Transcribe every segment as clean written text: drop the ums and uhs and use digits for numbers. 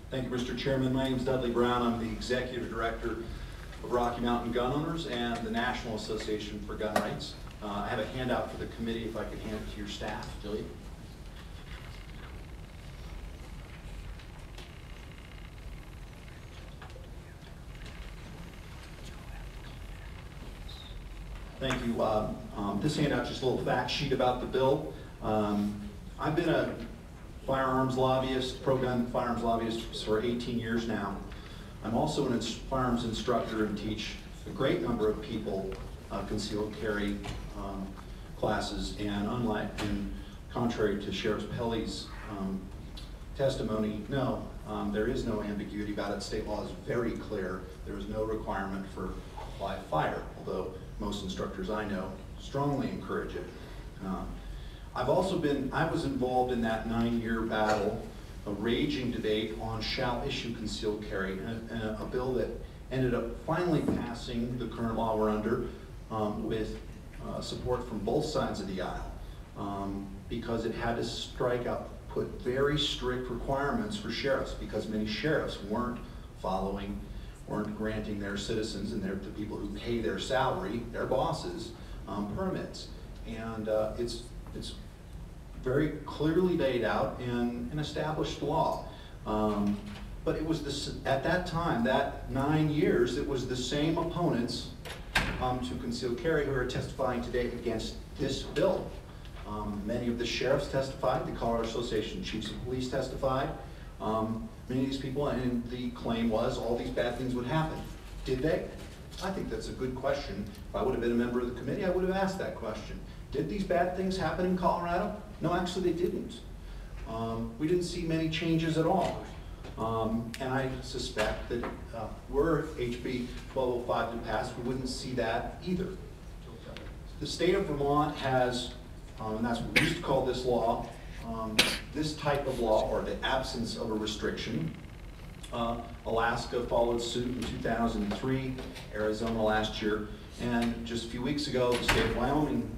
Thank you, Mr. Chairman. My name is Dudley Brown. I'm the Executive Director of Rocky Mountain Gun Owners and the National Association for Gun Rights. I have a handout for the committee if I could hand it to your staff, Julie. Thank you. This handout is just a little fact sheet about the bill. I've been a firearms lobbyist, pro-gun firearms lobbyist for 18 years now. I'm also a firearms instructor and teach a great number of people concealed carry classes, and contrary to Sheriff Pelley's testimony, no, there is no ambiguity about it. State law is very clear. There is no requirement for live fire, although most instructors I know strongly encourage it. I was involved in that 9-year battle, a raging debate on shall issue concealed carry, and a bill that ended up finally passing the current law we're under with support from both sides of the aisle, because it had to put very strict requirements for sheriffs, because many sheriffs weren't granting their citizens and the people who pay their salary, their bosses, permits. And it's very clearly laid out in an established law. But it was at that time, that 9 years, it was the same opponents to concealed carry who are testifying today against this bill. Many of the sheriffs testified, the Colorado Association of Chiefs of Police testified. Many of these people, and the claim was all these bad things would happen. Did they? I think that's a good question. If I would have been a member of the committee, I would have asked that question. Did these bad things happen in Colorado? No, actually they didn't. We didn't see many changes at all. And I suspect that were HB 1205 to pass, we wouldn't see that either. The state of Vermont has, and that's what we used to call this law, this type of law, or the absence of a restriction. Alaska followed suit in 2003, Arizona last year, and just a few weeks ago, the state of Wyoming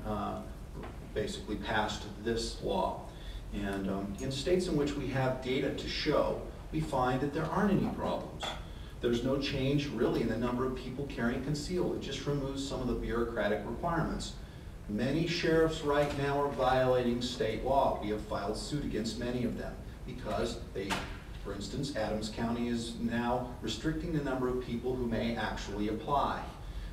basically passed this law. And in states in which we have data to show, we find that there aren't any problems. There's no change really in the number of people carrying concealed. It just removes some of the bureaucratic requirements. Many sheriffs right now are violating state law. We have filed suit against many of them because they, for instance, Adams County is now restricting the number of people who may actually apply.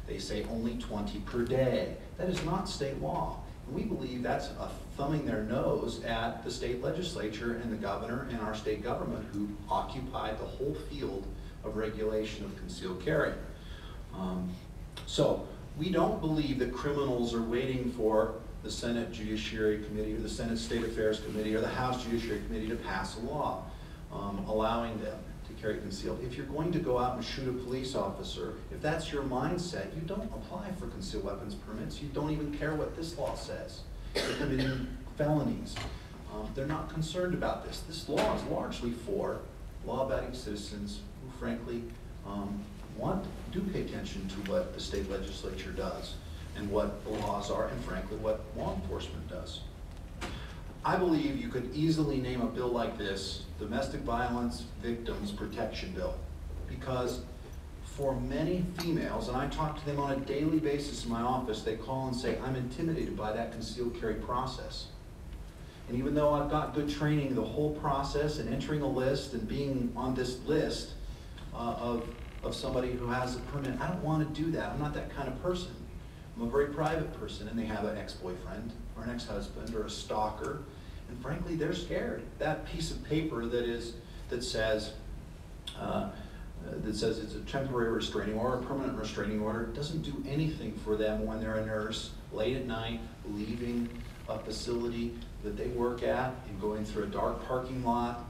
They say only 20 per day. That is not state law. And we believe that's a thumbing their nose at the state legislature and the governor and our state government, who occupied the whole field of regulation of concealed carry. So we don't believe that criminals are waiting for the Senate Judiciary Committee or the Senate State Affairs Committee or the House Judiciary Committee to pass a law allowing them to carry concealed. If you're going to go out and shoot a police officer, if that's your mindset, you don't apply for concealed weapons permits. You don't even care what this law says. You're committing felonies. They're not concerned about this. This law is largely for law-abiding citizens who, frankly, do pay attention to what the state legislature does and what the laws are, and frankly, what law enforcement does. I believe you could easily name a bill like this Domestic Violence Victims Protection Bill, because for many females, and I talk to them on a daily basis in my office, they call and say, I'm intimidated by that concealed carry process. And even though I've got good training, the whole process and entering a list and being on this list of somebody who has a permit, I don't want to do that. I'm not that kind of person. I'm a very private person, and they have an ex-boyfriend or an ex-husband or a stalker, and frankly, they're scared. That piece of paper that says it's a temporary restraining order, a permanent restraining order, doesn't do anything for them when they're a nurse late at night, leaving a facility that they work at and going through a dark parking lot.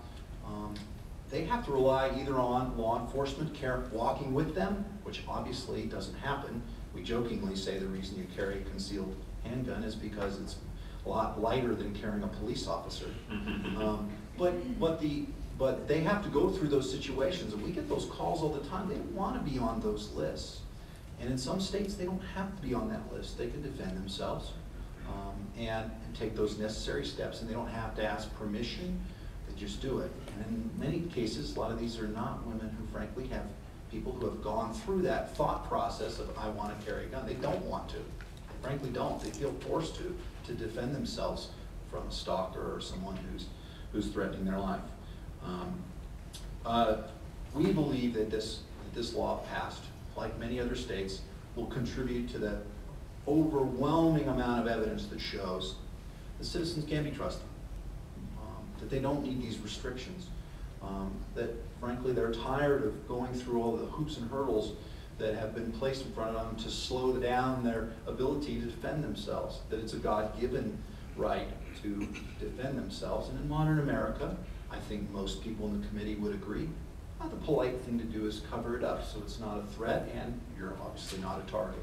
They have to rely either on law enforcement walking with them, which obviously doesn't happen. We jokingly say the reason you carry a concealed handgun is because it's a lot lighter than carrying a police officer. But they have to go through those situations, and we get those calls all the time. They don't want to be on those lists. And in some states, they don't have to be on that list. They can defend themselves and take those necessary steps, and they don't have to ask permission. They just do it. And in many cases, a lot of these are not women who frankly have people who have gone through that thought process of, I want to carry a gun. They don't want to. They frankly don't. They feel forced to defend themselves from a stalker or someone who's threatening their life. We believe that this law passed, like many other states, will contribute to the overwhelming amount of evidence that shows that citizens can be trusted, that they don't need these restrictions, that frankly they're tired of going through all the hoops and hurdles that have been placed in front of them to slow down their ability to defend themselves, that it's a God-given right to defend themselves. And in modern America, I think most people in the committee would agree, the polite thing to do is cover it up so it's not a threat and you're obviously not a target.